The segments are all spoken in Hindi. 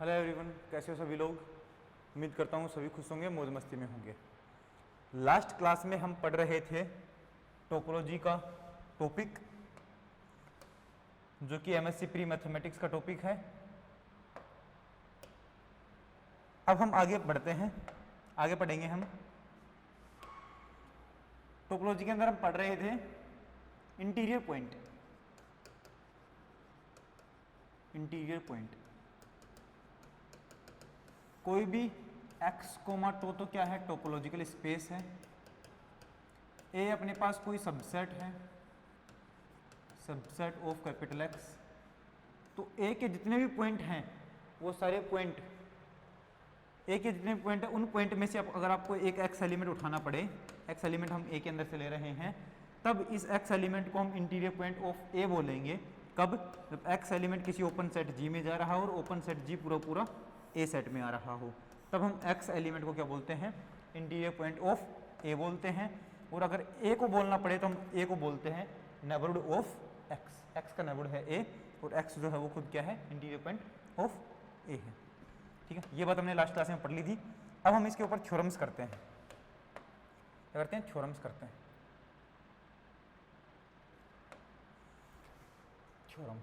हेलो एवरीवन, कैसे हो सभी लोग। उम्मीद करता हूँ सभी खुश होंगे, मौज मस्ती में होंगे। लास्ट क्लास में हम पढ़ रहे थे टोपोलॉजी का टॉपिक, जो कि एमएससी प्री मैथमेटिक्स का टॉपिक है। अब हम आगे बढ़ते हैं, आगे पढ़ेंगे हम। टोपोलॉजी के अंदर हम पढ़ रहे थे इंटीरियर पॉइंट। इंटीरियर पॉइंट कोई भी एक्स कोमा टो तो क्या है, टोपोलॉजिकल स्पेस है। ए अपने पास कोई सबसेट है, सबसेट ऑफ कैपिटल एक्स। तो ए के जितने भी पॉइंट हैं वो सारे पॉइंट, ए के जितने भी पॉइंट हैं उन पॉइंट में से अगर आपको एक एक्स एलिमेंट उठाना पड़े, एक्स एलिमेंट हम ए के अंदर से ले रहे हैं, तब इस एक्स एलिमेंट को हम इंटीरियर पॉइंट ऑफ ए बोलेंगे। कब? जब एक्स एलिमेंट किसी ओपन सेट जी में जा रहा हो और ओपन सेट जी पूरा पूरा ए सेट में आ रहा हो, तब हम एक्स एलिमेंट को क्या बोलते हैं, इंटीरियर पॉइंट ऑफ ए बोलते हैं। और अगर ए को बोलना पड़े तो हम ए को बोलते हैं नेबरहुड ऑफ एक्स। एक्स का नेबरहुड है ए और एक्स जो है वो खुद क्या है, इंटीरियर पॉइंट ऑफ ए है। ठीक है, ये बात हमने लास्ट क्लास में पढ़ ली थी। अब हम इसके ऊपर थ्योरम्स करते हैं। क्या करते हैं? थ्योरम्स करते हैं। थ्योरम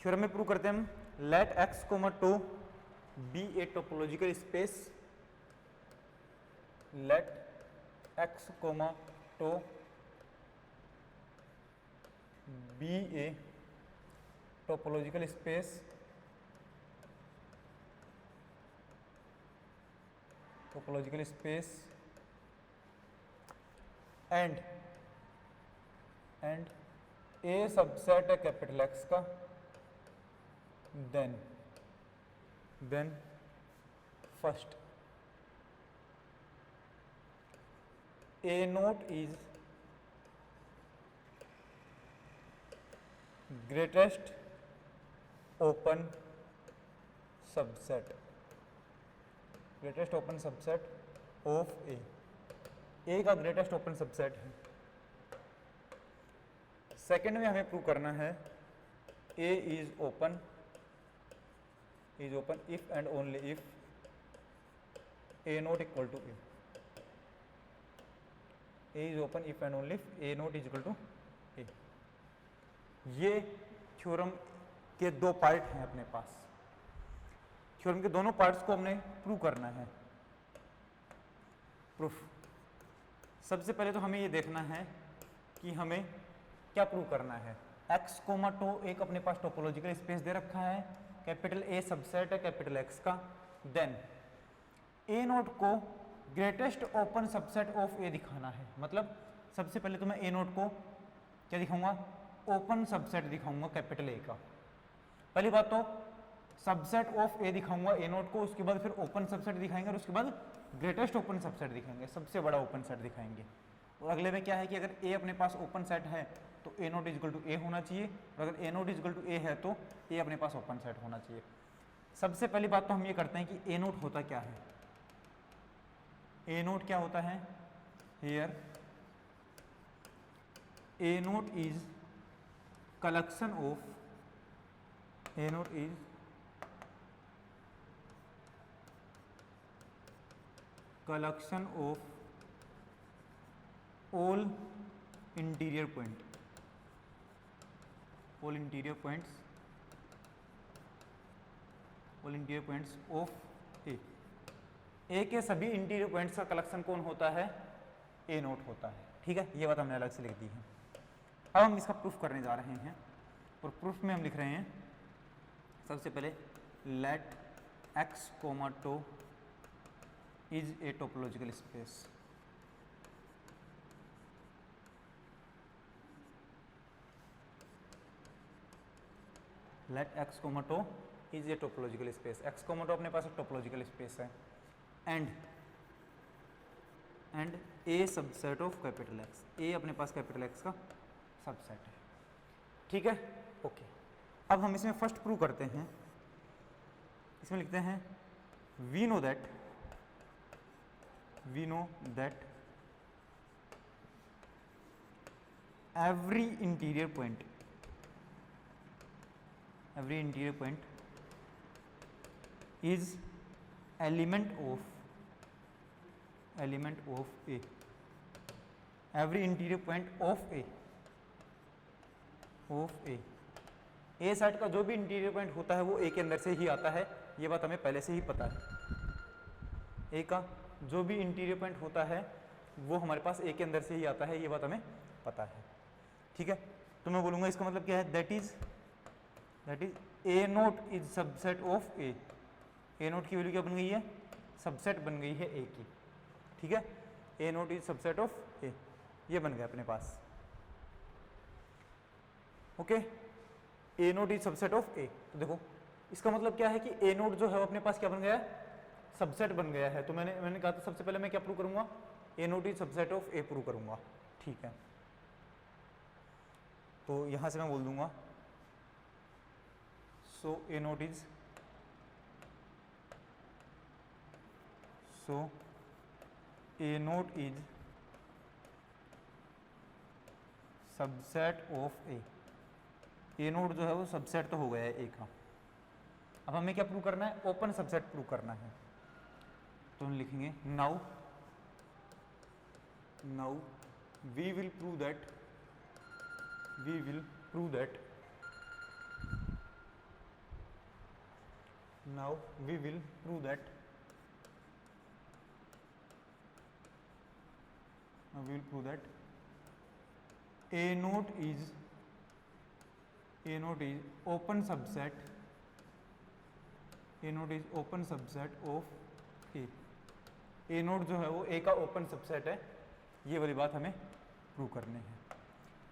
थ्योरम में प्रूव करते हैं हम, let x comma tau be a topological space. Let x comma tau be a topological space and A subset है कैपिटल एक्स का, then first A naught is greatest open subset of A का ग्रेटेस्ट ओपन सबसेट है। सेकेंड में हमें प्रूव करना है A is open if and only if A not equal to A. A is open if and only if A not is equal to A. ये थ्योरम के दो पार्ट हैं अपने पास। थ्योरम के दोनों पार्ट्स को हमने प्रूव करना है। प्रूफ सबसे पहले तो हमें ये देखना है कि हमें क्या प्रूव करना है। एक्स कोमा टो एक अपने पास टोपोलॉजिकल स्पेस दे रखा है, कैपिटल ए सबसेट है कैपिटल एक्स का। देन ए नोट को ग्रेटेस्ट ओपन सबसेट ऑफ ए दिखाना है। मतलब सबसे पहले तो मैं ए नोट को क्या दिखाऊंगा, ओपन सबसेट दिखाऊंगा कैपिटल ए का। पहली बात तो सबसेट ऑफ ए दिखाऊंगा ए नोट को, उसके बाद फिर ओपन सबसेट दिखाएंगे और उसके बाद ग्रेटेस्ट ओपन सबसेट दिखाएंगे, सबसे बड़ा ओपन सेट दिखाएंगे। और अगले में क्या है कि अगर ए अपने पास ओपन सेट है तो ए नोट इजल टू ए होना चाहिए, और अगर ए नोट इजल टू ए है तो ए अपने पास ओपन सेट होना चाहिए। सबसे पहली बात तो हम ये करते हैं कि ए नोट होता क्या है। ए नोट क्या होता है? Here A naught is collection of, A naught is collection of all interior point, all interior points of A। ए के सभी इंटीरियर पॉइंट्स का कलेक्शन कौन होता है? ए नोट होता है। ठीक है, ये बात हमने अलग से लिख दी है। अब हम इसका प्रूफ करने जा रहे हैं और प्रूफ में हम लिख रहे हैं सबसे पहले let x comma tau is a topological space. Let x comma tau is a topological space. X comma tau अपने पास एक टोपोलॉजिकल स्पेस है and A subset of capital x. A अपने पास कैपिटल एक्स का सबसेट है। ठीक है, ओके। अब हम इसमें फर्स्ट प्रूव करते हैं। इसमें लिखते हैं we know that every interior point every interior point is element of A, every interior point of A set का जो भी इंटीरियर पॉइंट होता है वो A के अंदर से ही आता है, ये बात हमें पहले से ही पता है। A का जो भी इंटीरियर पॉइंट होता है वो हमारे पास A के अंदर से ही आता है, ये बात हमें पता है। ठीक है, तो मैं बोलूँगा इसका मतलब क्या है, that is A naught is subset of A। A note की वैल्यू क्या बन गई है, सबसेट बन गई है A की। ठीक है, A naught is subset of A, ये बन गया अपने पास। Okay, A naught is subset of A। तो देखो इसका मतलब क्या है कि A नोट जो है वो अपने पास क्या बन गया है, सबसेट बन गया है। तो मैंने कहा था सबसे पहले मैं क्या प्रूव करूंगा, A naught is subset of A prove करूंगा। ठीक है, तो यहां से मैं बोल दूंगा सो A naught is subset of A। A naught जो है वो सबसेट तो हो गया है A का। अब हमें क्या प्रूव करना है, ओपन सबसेट प्रूव करना है। तो हम लिखेंगे now we will prove that A naught is open subset of A। A naught जो है वो A का ओपन सबसेट है, ये वाली बात हमें प्रूव करनी है।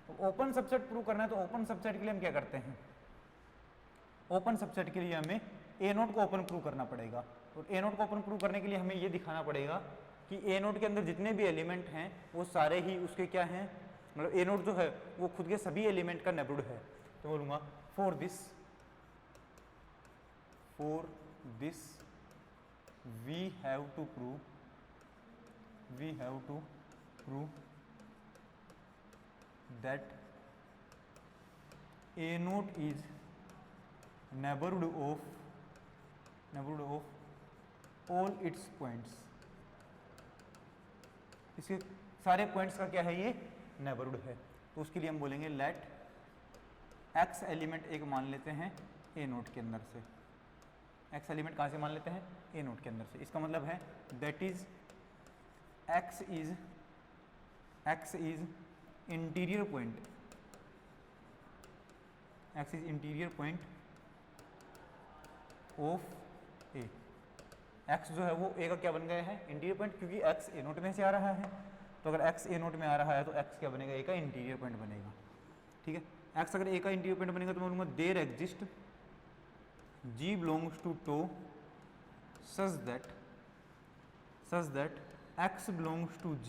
तो ओपन सबसेट प्रूव करना है, तो ओपन सबसेट के लिए हम क्या करते हैं, ओपन सबसेट के लिए हमें A नोट को ओपन प्रूव करना पड़ेगा। और A नोट को ओपन प्रूव करने के लिए हमें ये दिखाना पड़ेगा कि A नोट के अंदर जितने भी एलिमेंट हैं वो सारे ही उसके क्या हैं, मतलब A नोट जो है वो खुद के सभी एलिमेंट का नेबरहुड है। तो बोलूँगा for this we have to prove that A note is neighborhood of all its points। इसके सारे पॉइंट्स का क्या है, ये नेबरहुड है। तो उसके लिए हम बोलेंगे लेट x एलिमेंट एक मान लेते हैं A नोट के अंदर से। x एलिमेंट कहाँ से मान लेते हैं, A नोट के अंदर से। इसका मतलब है that is x is interior point of A। x जो है वो A का क्या बन गया है, इंटीरियर पॉइंट, क्योंकि x A नोट में से आ रहा है। तो अगर x A नोट में आ रहा है तो x क्या बनेगा, A का इंटीरियर पॉइंट बनेगा। ठीक है, x अगर A का इंटीरियर पॉइंट बनेगा तो मैं बोलूँगा there exist G belongs to tau such that x belongs to G,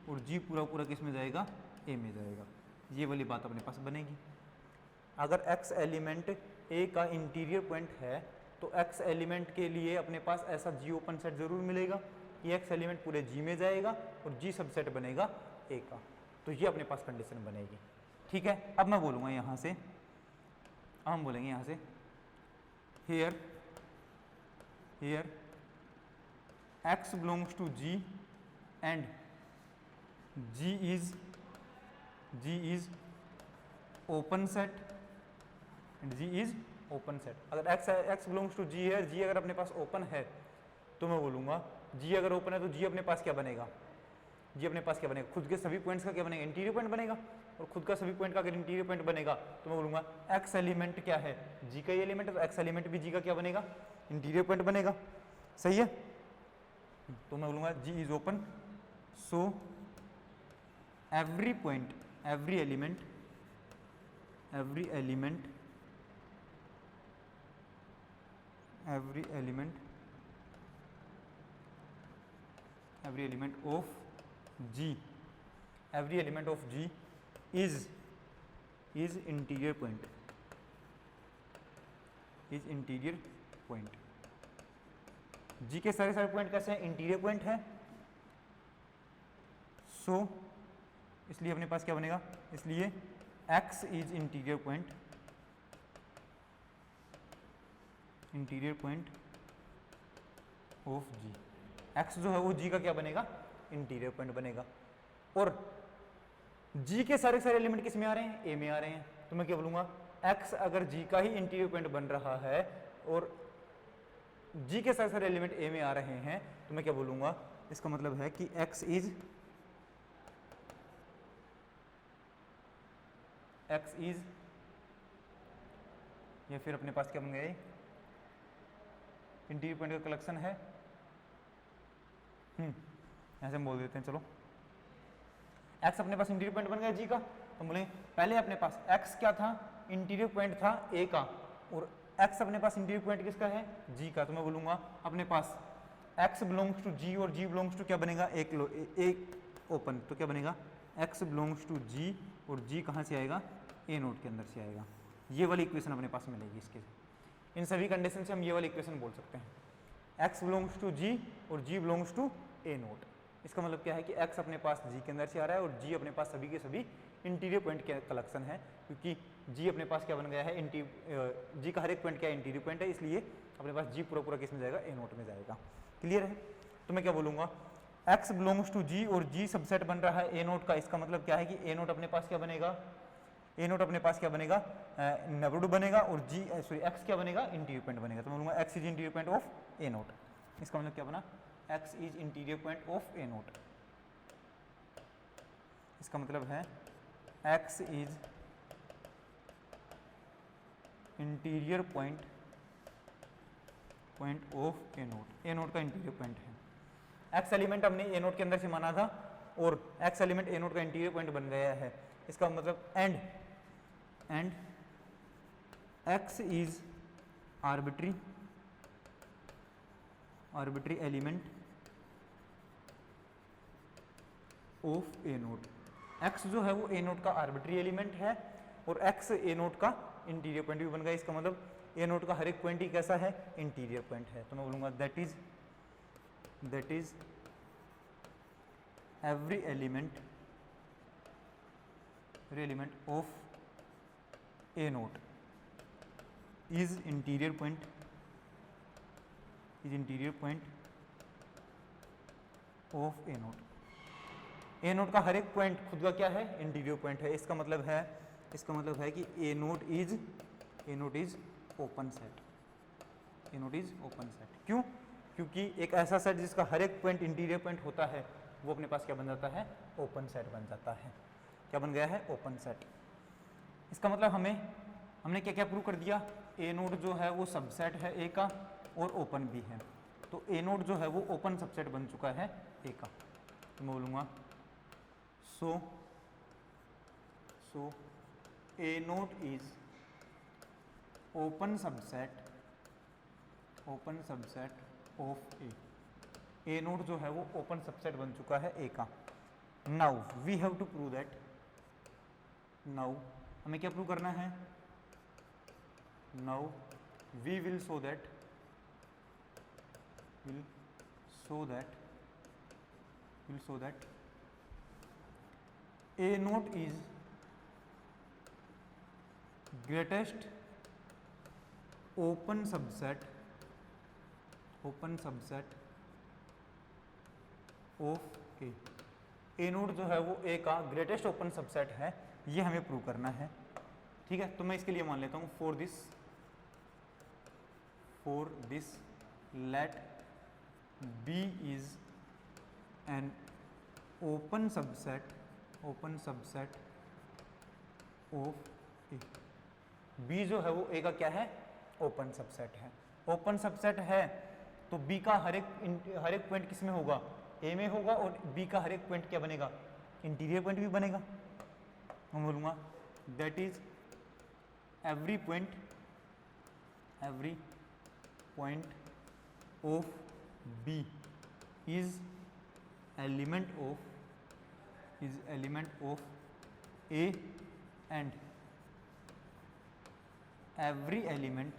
और G पूरा किस में जाएगा, A में जाएगा। ये वाली बात अपने पास बनेगी। अगर x एलिमेंट A का इंटीरियर पॉइंट है तो x एलिमेंट के लिए अपने पास ऐसा G ओपन सेट जरूर मिलेगा कि x एलिमेंट पूरे G में जाएगा और G सबसेट बनेगा A का। तो ये अपने पास कंडीशन बनेगी। ठीक है, अब मैं बोलूँगा यहाँ से, हम बोलेंगे यहाँ से here x belongs to G and G is open set and G is open set। अगर x belongs to G है, G अगर अपने पास ओपन है तो मैं बोलूँगा G अगर ओपन है तो G अपने पास क्या बनेगा, खुद के सभी पॉइंट्स का क्या बनेगा, इंटीरियर पॉइंट बनेगा। और खुद का सभी पॉइंट का अगर इंटीरियर पॉइंट बनेगा तो मैं बोलूँगा x एलिमेंट क्या है, G का ही एलिमेंट है, तो x एलिमेंट भी G का क्या बनेगा, इंटीरियर पॉइंट बनेगा। सही है, तो मैं बोलूँगा G is open, so every point, every element of G is interior point, G के सारे पॉइंट कैसे हैं, इंटीरियर पॉइंट है। सो इसलिए अपने पास क्या बनेगा, इसलिए x is interior point interior point of G. X जो है वो जी का क्या बनेगा, इंटीरियर पॉइंट बनेगा। और जी के सारे सारे एलिमेंट किस में आ रहे हैं, ए में आ रहे हैं, तो मैं क्या बोलूंगा, एक्स अगर जी का ही इंटीरियर पॉइंट बन रहा है और जी के सारे सारे एलिमेंट ए में आ रहे हैं, तो मैं क्या बोलूंगा, इसका मतलब है कि एक्स इज या फिर अपने पास क्या बन गया, इंटीरियर पॉइंट का कलेक्शन है। ऐसे हम बोल देते हैं, चलो एक्स अपने पास इंटीरियर पॉइंट बन गया जी का, तो बोले पहले अपने पास एक्स क्या था, इंटीरियर पॉइंट था ए का, और एक्स अपने पास इंटीरियर पॉइंट किसका है, जी का, तो मैं बोलूंगा अपने पास एक्स बिलोंग्स टू जी और जी बिलोंग्स टू क्या बनेगा, एक ओपन, तो क्या बनेगा, एक्स बिलोंग्स टू जी और जी कहाँ से आएगा, ए नोट के अंदर से आएगा। ये वाली इक्वेशन अपने पास मिलेगी इसके, इन सभी कंडीशन से हम ये वाली इक्वेशन बोल सकते हैं, एक्स बिलोंग्स टू जी और जी बिलोंग्स टू ए नोट। इसका मतलब क्या है कि x अपने पास g के अंदर से आ रहा है और g अपने पास सभी के सभी इंटीरियर पॉइंट के कलेक्शन है, क्योंकि g अपने पास क्या बन गया है, g का हर एक पॉइंट क्या इंटीरियर पॉइंट है, इसलिए अपने पास g पूरा पूरा किस में जाएगा, ए नोट में जाएगा। क्लियर है, तो मैं क्या बोलूँगा, x बिलोंग्स टू g और g सबसेट बन रहा है ए नोट का, इसका मतलब क्या है कि ए नोट अपने पास क्या बनेगा, ए नोट अपने पास क्या बनेगा, नेबरहुड बनेगा, और x क्या बनेगा, इंटीरियर पॉइंट बनेगा, तो मैं बोलूँगा x is interior point of A note. इसका मतलब क्या बना, x is interior point of A note. इसका मतलब है x is interior point of A naught. A note का इंटीरियर पॉइंट है, x एलिमेंट हमने ए नोट के अंदर से माना था और x एलिमेंट ए नोट का इंटीरियर पॉइंट बन गया है। इसका मतलब and x is arbitrary element of A note. x जो है वो ए नोट का आर्बिट्री एलिमेंट है और x ए नोट का इंटीरियर पॉइंट भी बन गया। इसका मतलब ए नोट का हर एक पॉइंट ही कैसा है, इंटीरियर पॉइंट है, तो मैं बोलूँगा that is every element of A naught is interior point of A naught. A note का हर एक पॉइंट खुद का क्या है, इंटीरियर पॉइंट है। इसका मतलब है कि ए नोट इज ओपन सेट। क्यों? क्योंकि एक ऐसा सेट जिसका हर एक पॉइंट इंटीरियर पॉइंट होता है वो अपने पास क्या बन जाता है, ओपन सेट बन जाता है। क्या बन गया है, ओपन सेट। इसका मतलब हमने क्या क्या प्रूव कर दिया, ए नोट जो है वो सबसेट है ए का और ओपन भी है, तो ए नोट जो है वो ओपन सबसेट बन चुका है ए का। तो मैं बोलूँगा so a naught is open subset of A. A naught जो है वो ओपन सबसेट बन चुका है ए का। Now we have to prove that, now हमें क्या प्रूव करना है, now we will show that A naught is greatest open subset of A. A naught जो है वो ए का ग्रेटेस्ट ओपन सबसेट है, ये हमें प्रूव करना है। ठीक है, तो मैं इसके लिए मान लेता हूँ for this let B is an open subset of A. B जो है वो A का क्या है, ओपन सबसेट है। ओपन सबसेट है तो B का हर एक पॉइंट किस में होगा, A में होगा, और B का हर एक पॉइंट क्या बनेगा, इंटीरियर पॉइंट भी बनेगा। मैं बोलूँगा that is every point of B is element of A and every element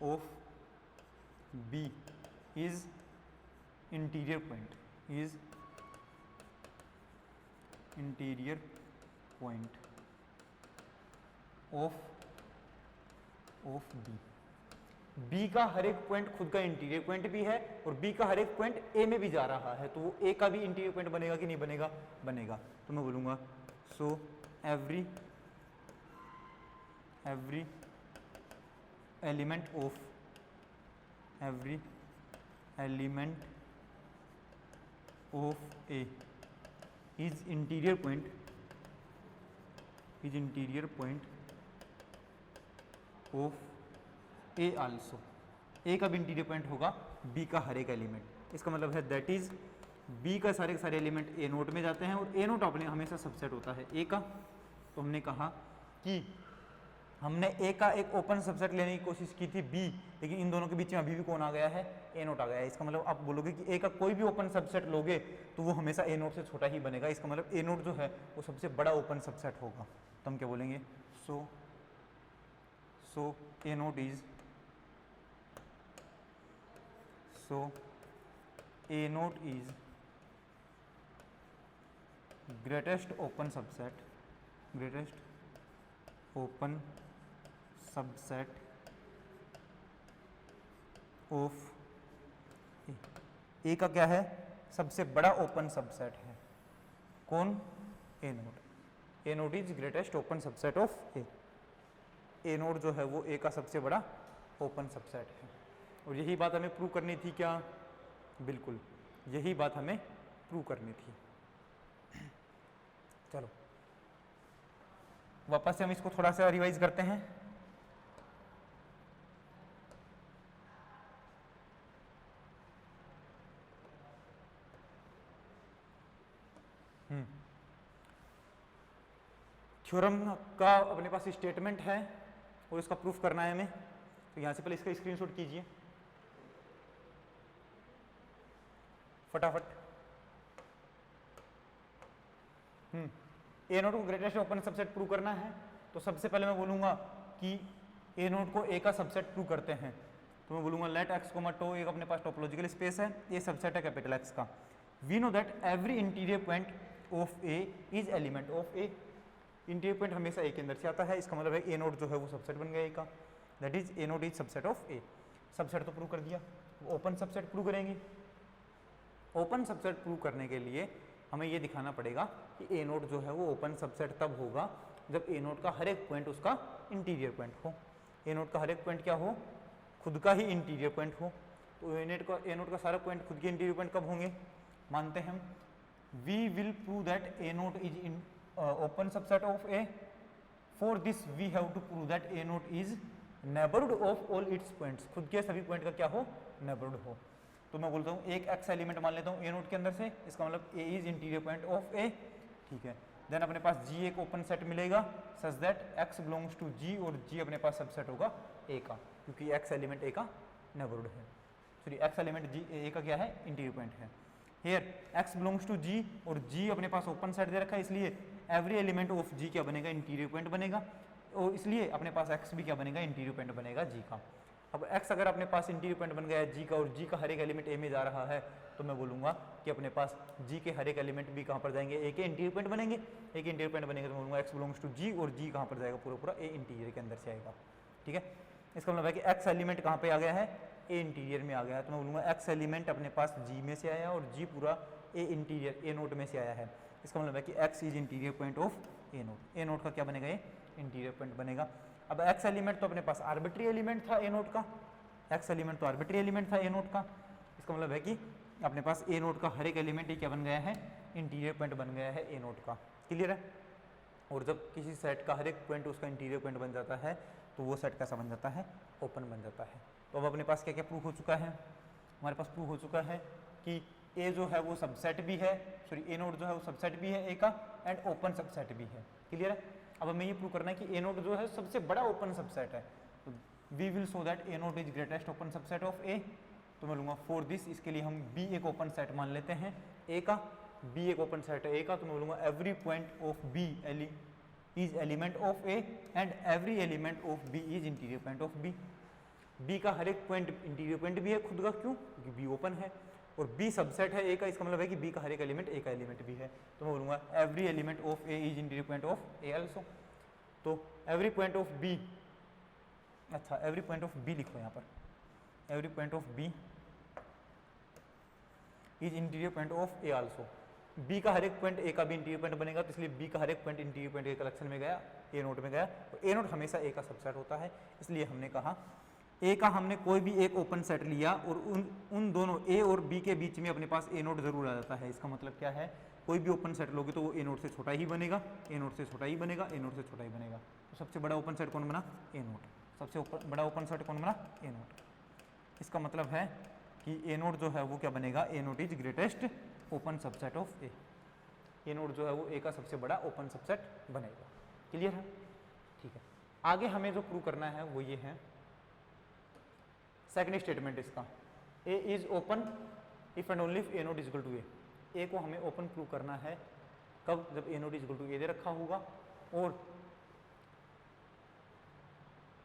of B is interior point, of B. B का हर एक पॉइंट खुद का इंटीरियर पॉइंट भी है और बी का हर एक पॉइंट ए में भी जा रहा है, तो वो ए का भी इंटीरियर पॉइंट बनेगा कि नहीं बनेगा? बनेगा। तो मैं बोलूँगा so every element of A is interior point of A also. A का भी इंटीरियर पॉइंट होगा बी का हर एक एलिमेंट। इसका मतलब है दैट इज बी का सारे के सारे एलिमेंट ए नोट में जाते हैं और ए नोट अपने हमेशा सबसेट होता है ए का। तो हमने कहा कि हमने ए का एक ओपन सबसेट लेने की कोशिश की थी बी, लेकिन इन दोनों के बीच में अभी भी कौन आ गया है? ए नोट आ गया है। इसका मतलब आप बोलोगे कि ए का कोई भी ओपन सबसेट लोगे तो वो हमेशा ए नोट से छोटा ही बनेगा। इसका मतलब ए नोट जो है वो सबसे बड़ा ओपन सबसेट होगा। तो हम क्या बोलेंगे? So a naught is greatest open subset of a का क्या है? सबसे बड़ा ओपन सबसेट है। कौन? A naught. A naught is greatest open subset of A. A naught जो है वो ए का सबसे बड़ा ओपन सबसेट है। और यही बात हमें प्रूव करनी थी क्या? बिल्कुल, यही बात हमें प्रूव करनी थी। चलो वापस से हम इसको थोड़ा सा रिवाइज करते हैं। थ्योरम का अपने पास स्टेटमेंट है और इसका प्रूफ करना है हमें। तो यहां से पहले इसका स्क्रीनशॉट कीजिए फटाफट। ए नोट को ग्रेटेस्ट ओपन सबसेट प्रूव करना है, तो सबसे पहले मैं बोलूंगा कि ए नोट को ए का सबसेट प्रूव करते हैं। तो मैं बोलूंगा लेट एक्स कोमा टो, एक अपने पास टोपोलॉजिकल स्पेस है, ये सबसेट है कैपिटल एक्स का। We know that every interior point of A is element of A. Interior point हमेशा ए के अंदर से आता है। इसका मतलब है ए नोट जो है वो सबसेट बन गया ए का। That is a naught is subset of A. Subset तो प्रूव कर दिया, ओपन सबसेट प्रूव करेंगे। ओपन सबसेट प्रूव करने के लिए हमें ये दिखाना पड़ेगा कि ए नोट जो है वो ओपन सबसेट तब होगा जब ए नोट का हर एक पॉइंट उसका इंटीरियर पॉइंट हो। ए नोट का हर एक पॉइंट क्या हो? खुद का ही इंटीरियर पॉइंट हो। तो ए नोट का सारा पॉइंट खुद के इंटीरियर पॉइंट कब होंगे? मानते हैं हम we will prove that A naught is in open subset of A. For this we have to prove that A naught is neighbourhood of all its points. खुद के सभी पॉइंट का क्या हो? नेबरहुड हो। तो मैं बोलता हूँ एक एक्स एलिमेंट मान लेता हूँ ए नोट के अंदर से। इसका मतलब ए इज इंटीरियर पॉइंट ऑफ ए। ठीक है, देन अपने पास जी एक ओपन सेट मिलेगा such that x belongs to g, और जी अपने पास सबसेट होगा ए का, क्योंकि एक्स एलिमेंट ए का नेबरहुड है। सॉरी, एक्स एलिमेंट जी ए का क्या है? इंटीरियर पॉइंट है। Here x belongs to g और जी अपने पास ओपन सेट दे रखा है, इसलिए एवरी एलिमेंट ऑफ जी क्या बनेगा? इंटीरियर पॉइंट बनेगा। और इसलिए अपने पास एक्स भी क्या बनेगा? इंटीरियर पॉइंट बनेगा जी का। अब x अगर अपने पास इंटीरियर पॉइंट बन गया है जी का और जी का हर एक एलिमेंट ए में जा रहा है, तो मैं बोलूँगा कि अपने पास जी के हर एक एलिमेंट भी कहाँ पर जाएंगे? ए के इंटीरियर पॉइंट बनेंगे। ए के इंटीरियर पॉइंट बनेंगे तो मैं बोलूँगा एक्स बिलोंग्स टू जी, और जी कहाँ पर जाएगा? पूरा पूरा ए इंटीरियर के अंदर से आएगा। ठीक है, इसका मतलब है कि एक्स एलिमेंट कहाँ पर आ गया है? ए इंटीरियर में आ गया है। तो मैं बोलूँगा एक्स एलिमेंट अपने पास जी में से आया और जी पूरा ए इंटीरियर ए नोट में से आया है। इसका मतलब है कि x is interior point of A naught. A note का क्या बनेगा? ये इंटीरियर पॉइंट बनेगा। अब एक्स एलिमेंट तो अपने पास आर्बिट्री एलिमेंट था ए नोट का। एक्स एलिमेंट तो आर्बिट्री एलिमेंट था ए नोट का। इसका मतलब है कि अपने पास ए नोट का हर एक एलिमेंट ही क्या बन गया है? इंटीरियर पॉइंट बन गया है ए नोट का। क्लियर है? और जब किसी सेट का हर एक पॉइंट उसका इंटीरियर पॉइंट बन जाता है तो वो सेट कैसा बन जाता है? ओपन बन जाता है। तो अब अपने पास क्या क्या प्रूफ हो चुका है? हमारे पास प्रूफ हो चुका है कि ए जो है वो सबसेट भी है, सॉरी ए नोट जो है वो सबसेट भी है ए का, एंड ओपन सबसेट भी है। क्लियर है? अब हमें ये प्रूव करना है कि ए नोट जो है सबसे बड़ा ओपन सबसेट है। We will show that A naught is greatest open subset of a. तो मैं लूँगा फॉर दिस, इसके लिए हम बी एक ओपन सेट मान लेते हैं ए का। बी एक ओपन सेट है ए का, तो मैं बोलूँगा every point of B is element of A and every element of B is interior point of B. B का हर एक पॉइंट इंटीरियर पॉइंट भी है खुद का, क्यों? क्योंकि बी ओपन है और बी सबसेट है ए का। इसका मतलब है कि बी का हर एक एलिमेंट ए का एलिमेंट भी है। तो मैं बोलूँगा every element of A is interior point of A also. तो एवरी पॉइंट ऑफ बी, अच्छा एवरी पॉइंट ऑफ बी लिखो यहाँ पर, every point of B is interior point of A also. B का हर एक पॉइंट ए का भी इंटीरियर पॉइंट बनेगा, तो इसलिए बी का हर एक point interior point a collection में गया, ए नोट में गया, तो ए नोट हमेशा ए का सबसेट होता है। इसलिए हमने कहा ए का हमने कोई भी एक ओपन सेट लिया और उन दोनों ए और बी के बीच में अपने पास ए नोट जरूर आ जाता है। इसका मतलब क्या है, कोई भी ओपन सेट लोगे तो वो ए नोट से छोटा ही बनेगा, ए नोट से छोटा ही बनेगा, ए नोट से छोटा ही बनेगा। तो सबसे बड़ा ओपन सेट कौन बना, ए नोट। सबसे बड़ा ओपन सेट कौन बना, ए नोट। इसका मतलब है कि ए नोट जो है वो क्या बनेगा, a naught is greatest open subset of A. A naught जो है वो ए का सबसे बड़ा ओपन सबसेट बनेगा। क्लियर है, ठीक है। आगे हमें जो प्रूव करना है वो ये है, सेकंड स्टेटमेंट इसका, a is open if and only if A naught is equal to a. A को हमें ओपन प्रूव करना है कब, जब a naught is equal to a दे रखा होगा, और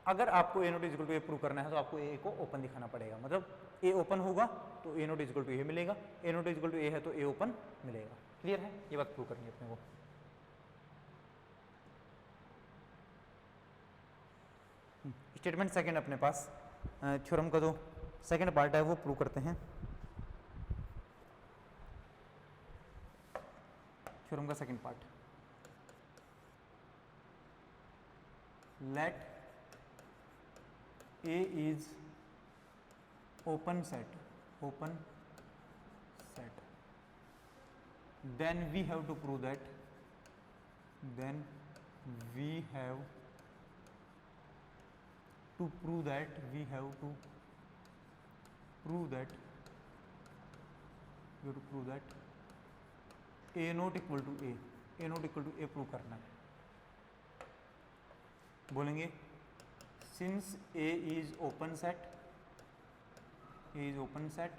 अगर आपको a naught is equal to a prove करना है तो आपको ए को ओपन दिखाना पड़ेगा। मतलब ए ओपन होगा तो ए नोट इज इक्वल टू ए मिलेगा, ए नोट इज इक्वल टू ए है तो ए ओपन मिलेगा। क्लियर है, ये बात प्रूव करनी है अपने को। स्टेटमेंट सेकंड अपने पास, थ्योरम का जो सेकंड पार्ट है वो प्रूव करते हैं। थ्योरम का second part, let A is open set, open set, then we have to prove that, then we have to prove that, we have to prove that, we have to prove that a not equal to a, a not equal to a prove करना है। बोलेंगे since a is open set, a is open set,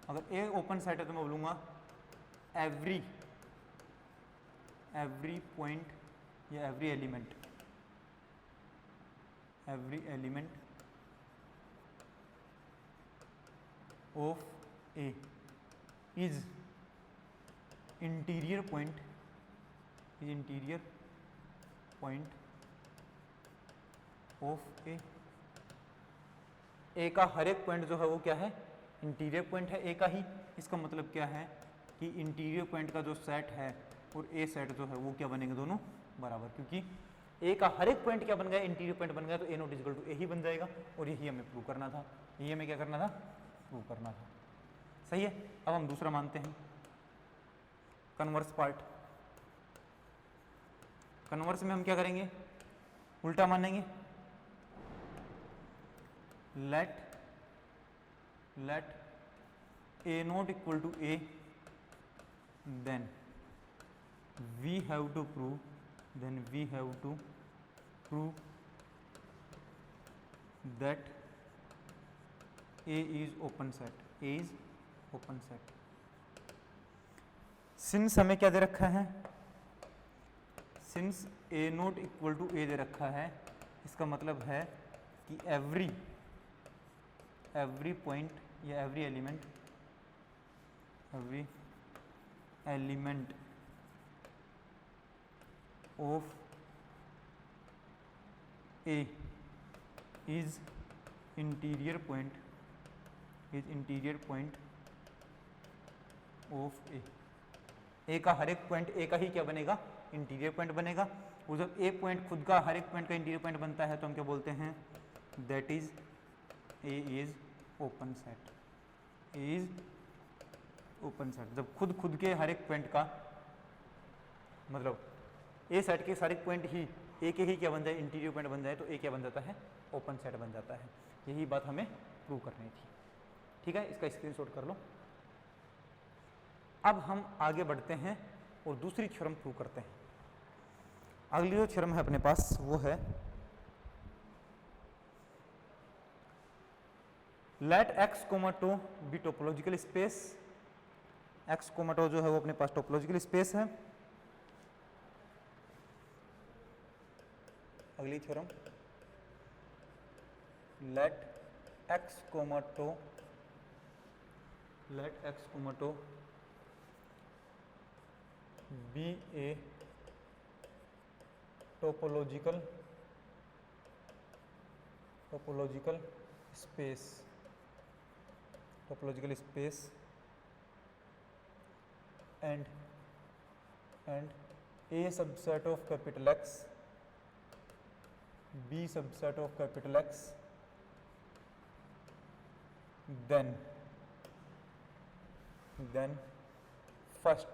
अगर a ओपन सेट है तो मैं बोलूँगा एवरी पॉइंट या every element of A is interior point, is interior point of a का हर एक पॉइंट जो है वो क्या है, इंटीरियर पॉइंट है ए का ही। इसका मतलब क्या है कि इंटीरियर पॉइंट का जो सेट है और ए सेट जो है वो क्या बनेंगे, दोनों बराबर, क्योंकि ए का हर एक पॉइंट क्या बन गया, इंटीरियर पॉइंट बन गया, तो ए नॉट इक्वल टू ए ही बन जाएगा। और यही हमें प्रूव करना था, यही हमें क्या करना था, प्रूव करना था। सही है। अब हम दूसरा मानते हैं, कन्वर्स पार्ट। कन्वर्स में हम क्या करेंगे, उल्टा मानेंगे, let A not equal to A, then we have to prove that a is open set, a is open set। since हमें क्या दे रखा है, since a not equal to a दे रखा है, इसका मतलब है कि एवरी पॉइंट या every element of A is interior point of A। A का हर एक पॉइंट A का ही क्या बनेगा, इंटीरियर पॉइंट बनेगा। और जब A पॉइंट खुद का हर एक पॉइंट का इंटीरियर पॉइंट बनता है तो हम क्या बोलते हैं, that is A is open set, A is open set. जब खुद के हर एक पॉइंट का मतलब ए सेट के सारे पॉइंट ही ए के ही क्या बन जाए, इंटीरियर पॉइंट बन जाए, तो ए क्या बन जाता है, ओपन सेट बन जाता है। यही बात हमें प्रूव करनी थी। ठीक है, इसका स्क्रीनशॉट कर लो। अब हम आगे बढ़ते हैं और दूसरी थ्योरम प्रूव करते हैं। अगली जो थ्योरम है अपने पास वो है, let x comma tau be topological space. X comma tau जो है वो अपने पास टोपोलॉजिकल स्पेस है। अगली theorem, let x comma tau be a topological space and A subset of capital X, B subset of capital X, then first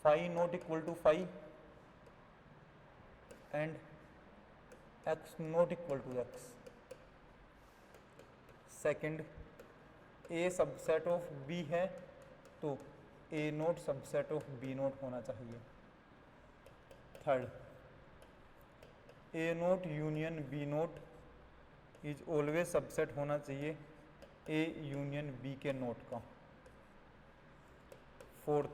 phi not equal to phi and x not equal to x. Second A subset of B है तो A naught subset of B naught होना चाहिए. Third A naught union B naught is always subset होना चाहिए A यूनियन B के नोट का. फोर्थ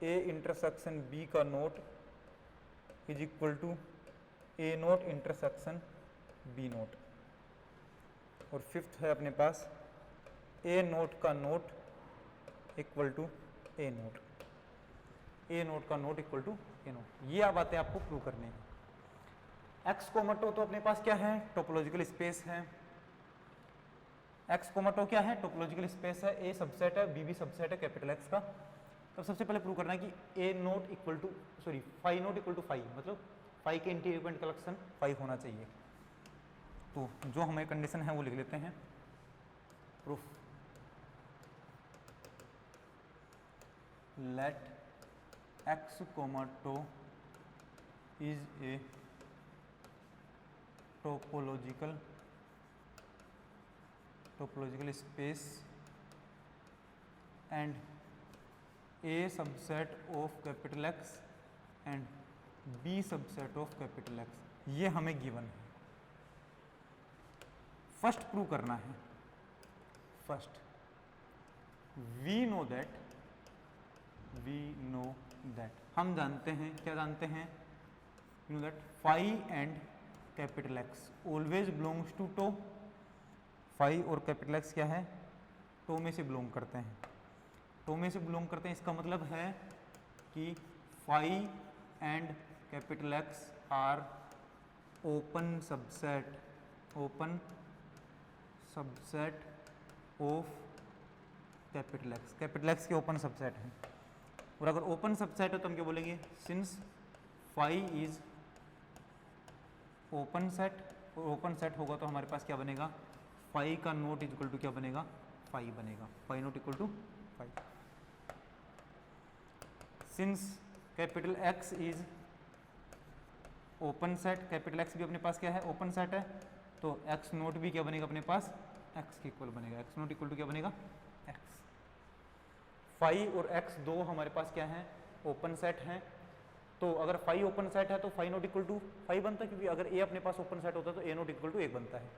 A इंटरसेक्शन B का naught is equal to A naught intersection B naught. और फिफ्थ है अपने पास A नोट का naught equal to A naught, A naught का naught equal to A note. ये आप बातें आपको प्रूव करनी है. एक्स कोमाटो तो अपने पास क्या है, टोपोलॉजिकल स्पेस है. एक्स कोमाटो क्या है, टोपोलॉजिकल स्पेस है. A सबसेट है, B भी सबसेट है कैपिटल एक्स का. तब सबसे पहले प्रूव करना है कि A naught equal to phi naught equal to phi, मतलब फाई के इंटीरियर पॉइंट कलेक्शन फाई होना चाहिए. तो जो हमें कंडीशन है वो लिख लेते हैं. Proof let x comma tau is a topological space and A subset of capital X and B subset of capital X. ये हमें गिवन है. फर्स्ट प्रूव करना है. फर्स्ट वी नो दैट हम जानते हैं, क्या जानते हैं, know that phi and capital X always belongs to tau. Phi और कैपिटल एक्स क्या है, टो में से बिलोंग करते हैं. टो में से बिलोंग करते हैं इसका मतलब है कि phi and capital X are open subset of capital X. Capital X के ओपन सबसेट हैं. और अगर ओपन सबसेट है तो हम क्या बोलेंगे, since phi is open set. और ओपन सेट होगा तो हमारे पास क्या बनेगा, फाई का नोट इक्वल टू क्या बनेगा, फाई बनेगा. Phi naught equal to phi. Since capital X is open set, capital X भी अपने पास क्या है, ओपन सेट है, तो एक्स नोट भी क्या बनेगा अपने पास, एक्स के इक्वल बनेगा. एक्स नोट इक्वल टू क्या बनेगा, एक्स. फाई और एक्स दो हमारे पास क्या है, ओपन सेट हैं. तो अगर फाई ओपन सेट है तो phi naught equal to phi बनता है, क्योंकि अगर ए अपने पास ओपन सेट होता है तो ए नोट इक्वल टू 1 बनता है.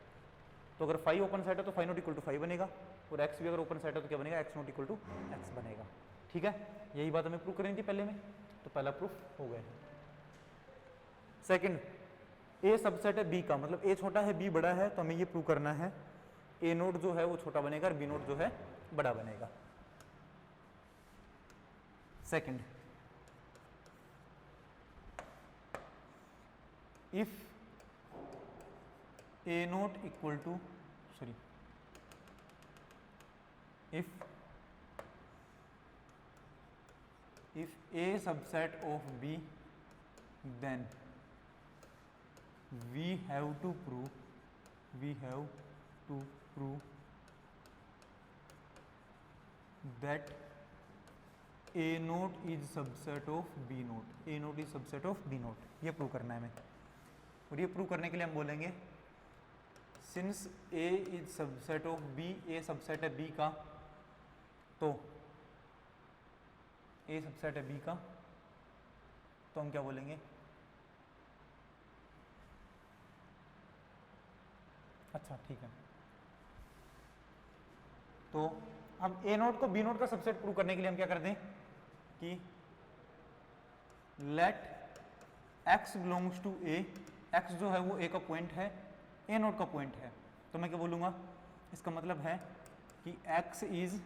तो अगर फाई ओपन सेट है तो phi naught equal to phi बनेगा. और एक्स भी अगर ओपन सेट है तो क्या बनेगा, X naught equal to X बनेगा. ठीक है, यही बात हमें प्रूव करनी थी पहले में, तो पहला प्रूफ हो गया. सेकंड ए सबसेट है बी का, मतलब ए छोटा है बी बड़ा है, तो हमें ये प्रूव करना है ए नोट जो है वो छोटा बनेगा और बी नोट जो है बड़ा बनेगा. Second if A naught equal to if A subset of B, then we have to prove that A note is subset of B note. A note is subset of B note. ये प्रूव करना है हमें. और ये प्रूव करने के लिए हम बोलेंगे since A is subset of B, A subset है B का, तो A सबसेट है B का, तो हम क्या बोलेंगे, अच्छा ठीक है. तो हम A नोट को B नोट का सबसेट प्रूव करने के लिए हम क्या कर दें कि let x belongs to A. x जो है वो A का पॉइंट है, A नोट का पॉइंट है, तो मैं क्या बोलूँगा, इसका मतलब है कि x इज